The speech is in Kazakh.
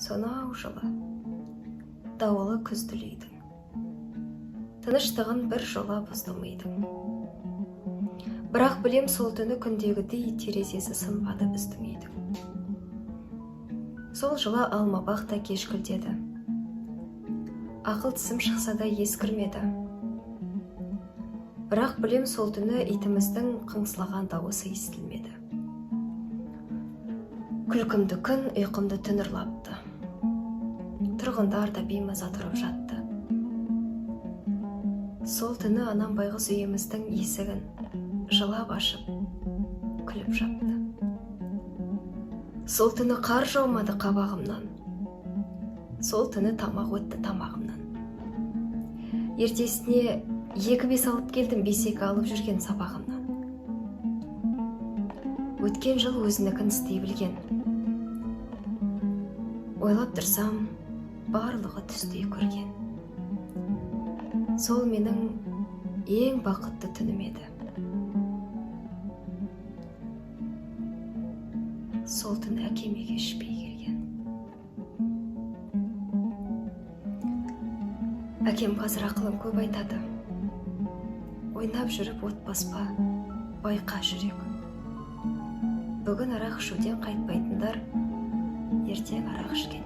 сонау жылы дауылы күз түлейдің, тыныштығын бір жола бұзды мидың. Бірақ білем, сол түні күндегідей терезесі сынбады біздің үйдің. Сол жылы алмабақ та кешкілдеді, ақыл тісім шықса да ескірмеді. Бірақ білем, сол түні итіміздің қыңсылаған дауысы естілмеді. Күлкімді күн, ұйқымды түн ұрлапты. Тұрғындар да беймаза тұрып жатты. Сол түні анам байғыз үйіміздің есігін жылап ашып, күліп жапты. Сол түні қар жаумады қабағымнан. Сол түні тамақ өтті тамағымнан. Ертесіне 2 бес алып келдім, бесек алып жүрген сабағымнан. Өткен жыл өзінікін істей білген. Ойлап тұрсам, барлығы түстей көрген. Сол менің ең бақытты түнім еді. Сол түн әкеме кешпей келген. Әкем қазір ақылын көп айтады. Ойнап жүріп от баспа, байқа жүрек. Бүгін арақ ішуден қайтпайтындар, ертең арақ ішкен.